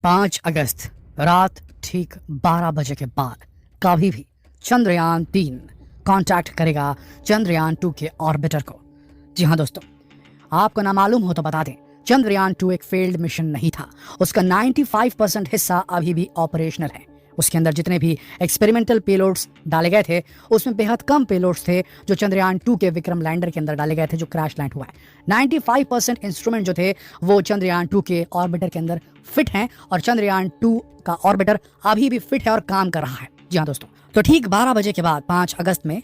5 अगस्त रात ठीक 12 बजे के बाद कभी भी चंद्रयान 3 कांटेक्ट करेगा चंद्रयान 2 के ऑर्बिटर को। जी हाँ दोस्तों, आपको ना मालूम हो तो बता दें, चंद्रयान 2 एक फेल्ड मिशन नहीं था। उसका 95% हिस्सा अभी भी ऑपरेशनल है। उसके अंदर जितने भी एक्सपेरिमेंटल पेलोड्स डाले गए थे उसमें बेहद कम पेलोड्स थे जो चंद्रयान 2 के विक्रम लैंडर के अंदर डाले गए थे जो क्रैश लैंड हुआ है। 95% इंस्ट्रूमेंट जो थे वो चंद्रयान 2 के ऑर्बिटर के अंदर फिट हैं और चंद्रयान 2 का ऑर्बिटर अभी भी फिट है और काम कर रहा है। जी हाँ दोस्तों, तो ठीक 12 बजे के बाद 5 अगस्त में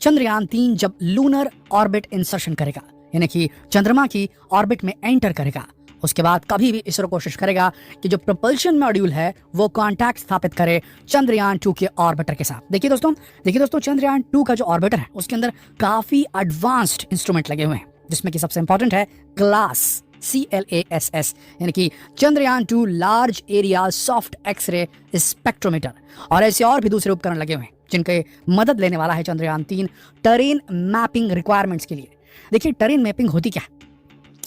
चंद्रयान 3 जब लूनर ऑर्बिट इंसर्शन करेगा, यानी कि चंद्रमा की ऑर्बिट में एंटर करेगा, उसके बाद कभी भी इसरो कोशिश करेगा कि जो प्रपल्शन मॉड्यूल है वो कांटेक्ट स्थापित करे चंद्रयान 2 के ऑर्बिटर के साथ। देखिए दोस्तों चंद्रयान 2 का जो ऑर्बिटर है उसके अंदर काफी एडवांस्ड इंस्ट्रूमेंट लगे हुए हैं, जिसमें कि सबसे इंपॉर्टेंट है CLASS CLASS, यानी कि Chandrayaan 2 large area soft X ray spectrometer, और ऐसे और भी दूसरे उपकरण लगे हुए हैं जिनके मदद लेने वाला है चंद्रयान 3 टेरेन मैपिंग रिक्वायरमेंट्स के लिए। देखिए, टेरेन मैपिंग होती क्या है,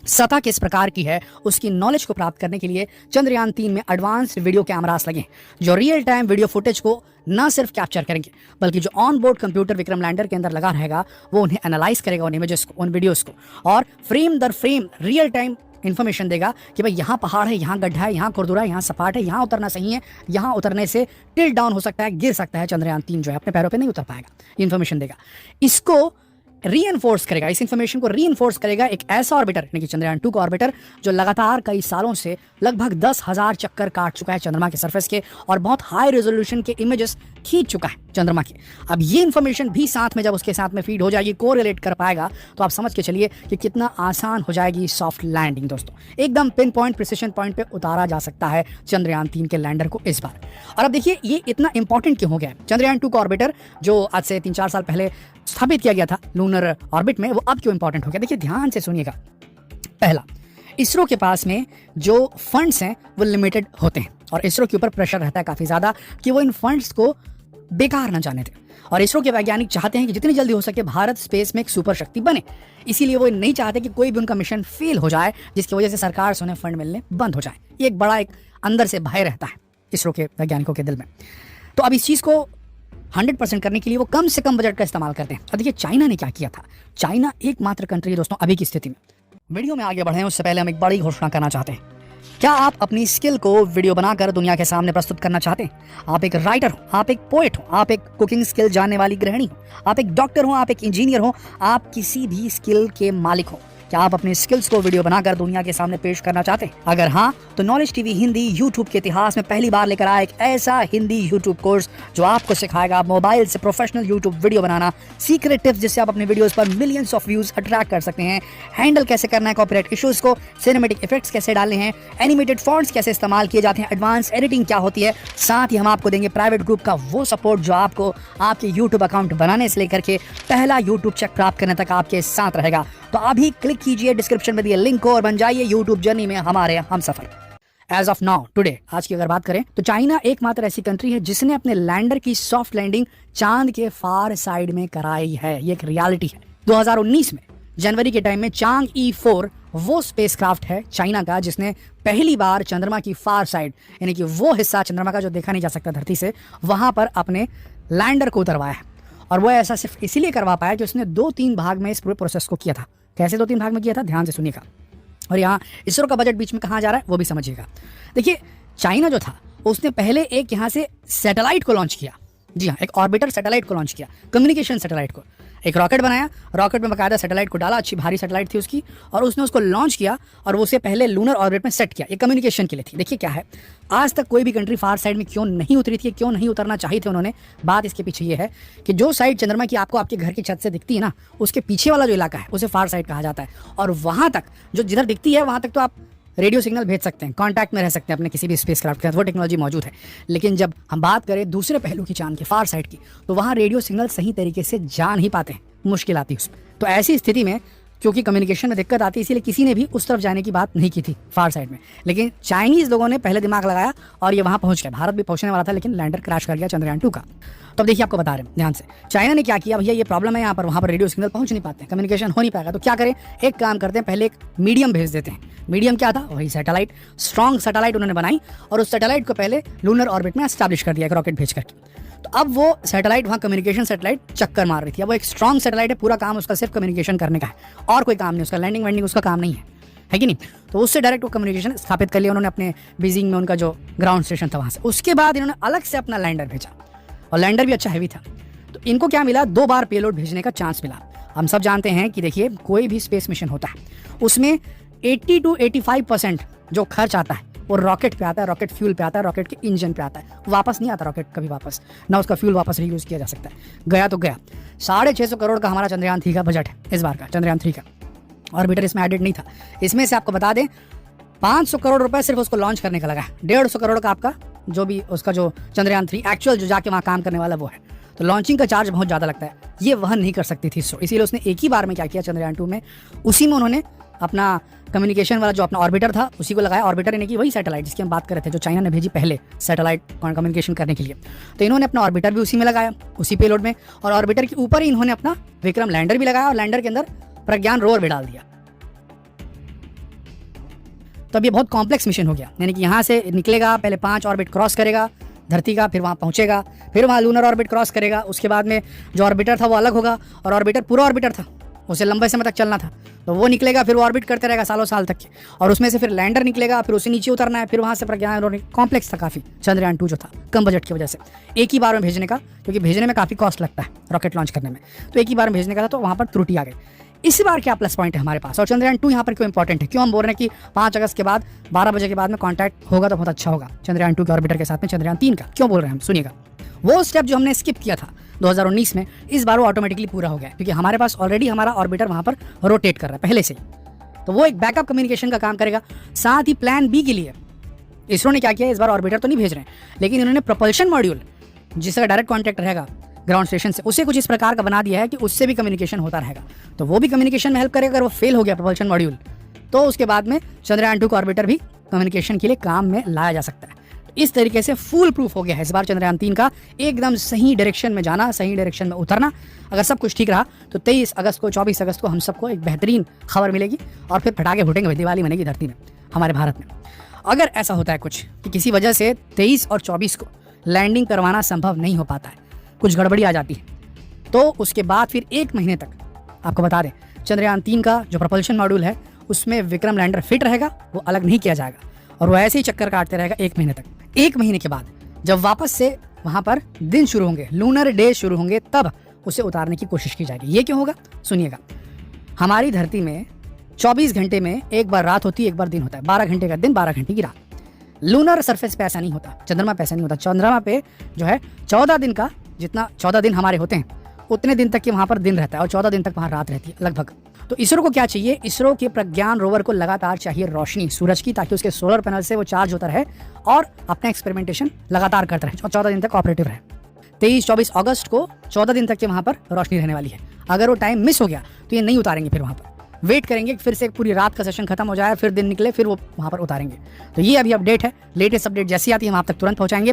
सतह किस प्रकार की है, उसकी नॉलेज को प्राप्त करने के लिए चंद्रयान 3 में एडवांस्ड वीडियो कैमरास लगे जो रियल टाइम वीडियो फुटेज को न सिर्फ कैप्चर करेंगे बल्कि जो on board computer Vikram lander के अंदर लगा रहेगा वो उन्हें एनालाइज करेगा, उन इमेजेस को, उन वीडियोस को, और फ्रेम दर फ्रेम रियल टाइम इन्फॉर्मेशन देगा कि भाई यहाँ पहाड़ है, यहाँ गड्ढा है, यहाँ खुरदुरा है, यहाँ सपाट है, यहाँ उतरना सही है, यहाँ उतरने से टिल्ट डाउन हो सकता है, गिर सकता है। चंद्रयान 3 जो है अपने पैरों पे नहीं उतर पाएगा, इन्फॉर्मेशन देगा। इसको रीइंफोर्स करेगा, इस इंफॉर्मेशन को रीइंफोर्स करेगा एक ऐसा ऑर्बिटर, यानी कि चंद्रयान 2 का ऑर्बिटर जो लगातार कई सालों से लगभग 10,000 चक्कर काट चुका है चंद्रमा के सरफेस के और बहुत हाई रेजोल्यूशन के इमेजेस खींच चुका है चंद्रमा के। अब ये इंफॉर्मेशन भी साथ में जब उसके साथ में फीड हो जाएगी, कोरिलेट कर पाएगा, तो आप समझ के चलिए कि कितना आसान हो जाएगी सॉफ्ट लैंडिंग। दोस्तों, एकदम पिन पॉइंट प्रिसिशन पॉइंट पे उतारा जा सकता है चंद्रयान 3 के लैंडर को इस बार। और अब देखिए ये इतना इंपॉर्टेंट क्यों हो गया है। चंद्रयान 2 का ऑर्बिटर जो आज से 3-4 साल पहले स्थापित किया गया था लूनर ऑर्बिट में, वो अब क्यों इंपॉर्टेंट हो गया। देखिए ध्यान से सुनिएगा। पहला, इसरो के पास में जो फंड्स हैं वो लिमिटेड होते हैं और इसरो के ऊपर प्रेशर रहता है काफी ज्यादा कि वो इन फंड्स को बेकार न जाने दें, और इसरो के वैज्ञानिक चाहते हैं कि जितनी जल्दी हो सके भारत स्पेस में एक सुपर शक्ति बने। इसीलिए वो नहीं चाहते कि कोई भी उनका मिशन फेल हो जाए जिसकी वजह से सरकार से उन्हें फंड मिलने बंद हो जाए। ये एक बड़ा एक अंदर से भय रहता है इसरो के वैज्ञानिकों के दिल में। तो अब इस चीज को 100% करने के लिए वो कम से कम बजट का इस्तेमाल करते हैं। अब देखिए चाइना ने क्या किया था। चाइना एकमात्र कंट्री है दोस्तों अभी की स्थिति में। वीडियो में आगे बढ़े उससे पहले हम एक बड़ी घोषणा करना चाहते हैं। क्या आप अपनी स्किल को वीडियो बनाकर दुनिया के सामने प्रस्तुत करना चाहते हैं? आप एक राइटर हो, आप एक पोएट हो, आप एक कुकिंग स्किल जानने वाली गृहिणी हो, आप एक डॉक्टर हो, आप एक इंजीनियर हो, आप किसी भी स्किल के मालिक हो। क्या आप अपने स्किल्स को वीडियो बनाकर दुनिया के सामने पेश करना चाहते हैं? अगर हाँ, तो नॉलेज टीवी हिंदी यूट्यूब के इतिहास में पहली बार लेकर आया एक ऐसा हिंदी यूट्यूब कोर्स जो आपको सिखाएगा मोबाइल से प्रोफेशनल यूट्यूब वीडियो बनाना, सीक्रेट टिप्स जिससे आप अपने वीडियोस पर मिलियंस ऑफ व्यूज अट्रैक्ट कर सकते हैं, हैंडल कैसे करना है कॉपीराइट इश्यूज को, सिनेमैटिक इफेक्ट्स कैसे डालने हैं, एनिमेटेड फॉन्ट्स कैसे इस्तेमाल किए जाते हैं, एडवांस एडिटिंग क्या होती है। साथ ही हम आपको देंगे प्राइवेट ग्रुप का वो सपोर्ट जो आपको आपके यूट्यूब अकाउंट बनाने से लेकर के पहला यूट्यूब चेक प्राप्त करने तक आपके साथ रहेगा। तो अभी क्लिक कीजिए डिस्क्रिप्शन में दिए लिंक को और बन जाइए यूट्यूब जर्नी में हमारे हमसफर। एज ऑफ नाउ टुडे, आज की अगर बात करें तो चाइना एकमात्र ऐसी कंट्री है जिसने अपने लैंडर की सॉफ्ट लैंडिंग चांद के फार साइड में कराई है। ये एक रियलिटी है। 2019 में जनवरी के टाइम में चांग E4 वो स्पेसक्राफ्ट है चाइना का जिसने पहली बार चंद्रमा की फार साइड, यानी कि वो हिस्सा चंद्रमा का जो देखा नहीं जा सकता धरती से, वहां पर अपने लैंडर को उतरवाया है। और वो ऐसा सिर्फ इसीलिए करवा पाया कि उसने 2-3 भाग में इस पूरे प्रोसेस को किया था। कैसे 2-3 भाग में किया था, ध्यान से सुनिएगा। और यहाँ इसरो का बजट बीच में कहाँ जा रहा है वो भी समझिएगा। देखिए चाइना जो था उसने पहले एक यहाँ से सैटेलाइट को लॉन्च किया। जी हाँ, एक ऑर्बिटर सैटेलाइट को लॉन्च किया, कम्युनिकेशन सैटेलाइट को। एक रॉकेट बनाया, रॉकेट में बकायदा सैटेलाइट को डाला, अच्छी भारी सैटेलाइट थी उसकी, और उसने उसको लॉन्च किया और उसे पहले लूनर ऑर्बिट में सेट किया। ये कम्युनिकेशन के लिए थी। देखिए क्या है, आज तक कोई भी कंट्री फार साइड में क्यों नहीं उतरी थी, क्यों नहीं उतरना चाहिए थे उन्होंने, बात इसके पीछे ये है कि जो साइड चंद्रमा की आपको आपके घर की छत से दिखती है ना, उसके पीछे वाला जो इलाका है उसे फार साइड कहा जाता है। और वहां तक जो जिधर दिखती है वहां तक तो आप रेडियो सिग्नल भेज सकते हैं, कांटेक्ट में रह सकते हैं अपने किसी भी स्पेसक्राफ्ट के साथ, वो टेक्नोलॉजी मौजूद है। लेकिन जब हम बात करें दूसरे पहलू की चांद के फार साइड की, तो वहाँ रेडियो सिग्नल सही तरीके से जा नहीं पाते हैं, मुश्किल आती है उसमें। तो ऐसी स्थिति में क्योंकि कम्युनिकेशन में दिक्कत आती है, इसीलिए किसी ने भी उस तरफ जाने की बात नहीं की थी फार साइड में। लेकिन चाइनीज़ लोगों ने पहले दिमाग लगाया और ये वहाँ पहुँच गया। भारत भी पहुँचने वाला था लेकिन लैंडर क्रैश कर गया चंद्रयान 2 का। तो अब देखिए आपको बता रहे हैं ध्यान से, चाइना ने क्या किया, भैया ये प्रॉब्लम है यहाँ पर, वहाँ पर रेडियो सिग्नल पहुँच नहीं पाते, कम्युनिकेशन हो नहीं पाएगा, तो क्या करें, एक काम करते हैं, पहले एक मीडियम भेज देते हैं। मीडियम क्या था, वही सैटेलाइट, स्ट्रॉन्ग सैटेलाइट उन्होंने बनाई और उस सैटेलाइट को पहले लूनर ऑर्बिट में एस्टैब्लिश कर दिया एक रॉकेट भेज करके। तो अब वो सैटेलाइट वहाँ कम्युनिकेशन सैटेलाइट चक्कर मार रही थी। अब वो एक स्ट्रॉन्ग सैटेलाइट है, पूरा काम उसका सिर्फ कम्युनिकेशन करने का है और कोई काम नहीं, उसका लैंडिंग वैंडिंग उसका काम नहीं है कि नहीं। तो उससे डायरेक्ट वो कम्युनिकेशन स्थापित कर लिया उन्होंने अपने बीजिंग में, उनका जो ग्राउंड स्टेशन था वहाँ से। उसके बाद इन्होंने अलग से अपना लैंडर भेजा और लैंडर भी अच्छा हैवी था। तो इनको क्या मिला, 2 बार पेलोड भेजने का चांस मिला। हम सब जानते हैं कि देखिए कोई भी स्पेस मिशन होता है उसमें 80 to 85% जो खर्च आता है वो रॉकेट पे आता है, रॉकेट फ्यूल पे आता है, रॉकेट के इंजन पे आता है। वापस नहीं आता रॉकेट कभी वापस, ना उसका फ्यूल वापस रीयूज किया जा सकता है। गया तो गया। 650 करोड़ का हमारा चंद्रयान 3 का बजट है इस बार का, चंद्रयान 3 का। ऑर्बिटर इसमें एडेड नहीं था। इसमें से आपको बता दें 500 करोड़ रुपए सिर्फ उसको लॉन्च करने का लगा है। 150 करोड़ का आपका जो भी उसका जो चंद्रयान 3 एक्चुअल जो जाके वहाँ काम करने वाला वो है। तो लॉन्चिंग का चार्ज बहुत ज़्यादा लगता है, ये वहन नहीं कर सकती थी इसरो। इसीलिए उसने एक ही बार में क्या किया चंद्रयान 2 में, उसी में उन्होंने अपना कम्युनिकेशन वाला जो अपना ऑर्बिटर था उसी को लगाया। ऑर्बिटर यानी कि वही सैटेलाइट जिसकी हम बात कर रहे थे, जो चाइना ने भेजी पहले सैटेलाइट कम्युनिकेशन करने के लिए। तो इन्होंने अपना ऑर्बिटर भी उसी में लगाया, उसी पेलोड में, और ऑर्बिटर के ऊपर ही इन्होंने अपना विक्रम लैंडर भी लगाया और लैंडर के अंदर प्रज्ञान रोवर भी डाल दिया। तो अब ये बहुत कॉम्प्लेक्स मिशन हो गया, यानी कि यहाँ से निकलेगा, पहले 5 ऑर्बिट क्रॉस करेगा धरती का, फिर वहाँ पहुँचेगा, फिर वहाँ लूनर ऑर्बिट क्रॉस करेगा। उसके बाद में जो ऑर्बिटर था वो अलग होगा, और ऑर्बिटर पूरा ऑर्बिटर था, उसे लंबे समय तक चलना था, तो वो निकलेगा, फिर वो ऑर्बिट करते रहेगा सालों साल तक के, और उसमें से फिर लैंडर निकलेगा, फिर उसे नीचे उतरना है, फिर वहाँ से प्रज्ञान। कॉम्प्लेक्स था काफ़ी चंद्रयान 2 जो था, कम बजट की वजह से एक ही बार में भेजने का, क्योंकि भेजने में काफ़ी कॉस्ट लगता है रॉकेट लॉन्च करने में, तो एक ही बार में भेजने का था, तो वहाँ पर त्रुटि आ गई। इस बार क्या प्लस पॉइंट है हमारे पास, और चंद्रयान 2 यहाँ पर क्यों इंपॉर्टेंट है, क्यों हम बोल रहे हैं कि 5 अगस्त के बाद 12 बजे के बाद में कॉन्टैक्ट होगा तो बहुत अच्छा होगा चंद्रयान 2 के ऑर्बिटर के साथ में चंद्रयान 3 का, क्यों बोल रहे हैं हम, सुनिएगा। वो स्टेप जो हमने स्किप किया था 2019 में, इस बार वो ऑटोमेटिकली पूरा हो गया, क्योंकि हमारे पास ऑलरेडी हमारा ऑर्बिटर वहाँ पर रोटेट कर रहा है पहले से ही, तो वो एक बैकअप कम्युनिकेशन का काम करेगा। साथ ही प्लान बी के लिए इसरो ने क्या किया, इस बार ऑर्बिटर तो नहीं भेज रहे हैं, लेकिन इन्होंने प्रोपल्शन मॉड्यूल जिसका डायरेक्ट कॉन्टैक्ट रहेगा ग्राउंड स्टेशन से, उसे कुछ इस प्रकार का बना दिया है कि उससे भी कम्युनिकेशन होता रहेगा, तो वो भी कम्युनिकेशन में हेल्प करेगा। अगर वो फेल हो गया प्रोपल्शन मॉड्यूल, तो उसके बाद में चंद्रयान 2 का ऑर्बिटर भी कम्युनिकेशन के लिए काम में लाया जा सकता है। इस तरीके से फुल प्रूफ हो गया है इस बार चंद्रयान 3 का, एकदम सही डायरेक्शन में जाना, सही डायरेक्शन में उतरना। अगर सब कुछ ठीक रहा तो 23 अगस्त को 24 अगस्त को हम सबको एक बेहतरीन खबर मिलेगी, और फिर पटाखे फूटेंगे, दिवाली मनेगी धरती में, हमारे भारत में। अगर ऐसा होता है कुछ कि किसी वजह से 23 और 24 को लैंडिंग करवाना संभव नहीं हो पाता है, कुछ गड़बड़ी आ जाती है, तो उसके बाद फिर 1 महीने तक आपको बता दें चंद्रयान 3 का जो प्रोपल्शन मॉड्यूल है उसमें विक्रम लैंडर फिट रहेगा, वो अलग नहीं किया जाएगा, और वो ऐसे ही चक्कर काटते रहेगा 1 महीने तक। 1 महीने के बाद जब वापस से वहाँ पर दिन शुरू होंगे, लूनर डे शुरू होंगे, तब उसे उतारने की कोशिश की जाएगी। ये क्यों होगा, सुनिएगा। हमारी धरती में 24 घंटे में एक बार रात होती है, एक बार दिन होता है, 12 घंटे का दिन, 12 घंटे की रात। लूनर सरफेस पे ऐसा नहीं होता, चंद्रमा पे ऐसा नहीं होता। चंद्रमा पे जो है 14 दिन का, जितना 14 दिन हमारे होते हैं उतने दिन तक कि वहाँ पर दिन रहता है, और 14 दिन तक वहाँ रात रहती है लगभग। तो इसरो को क्या चाहिए, इसरो के प्रज्ञान रोवर को लगातार चाहिए रोशनी सूरज की, ताकि उसके सोलर पैनल से वो चार्ज होता रहे और अपना एक्सपेरिमेंटेशन लगातार करता रहे और 14 दिन तक ऑपरेटिव रहे। 23-24 अगस्त को 14 दिन तक के वहाँ पर रोशनी रहने वाली है। अगर वो टाइम मिस हो गया तो ये नहीं उतारेंगे, फिर वहाँ पर वेट करेंगे, फिर से पूरी रात का सेशन खत्म हो जाए, फिर दिन निकले, फिर वो वहाँ पर उतारेंगे। तो ये अभी अपडेट है, लेटेस्ट अपडेट जैसी आती है हम आप तक तुरंत पहुँचाएंगे।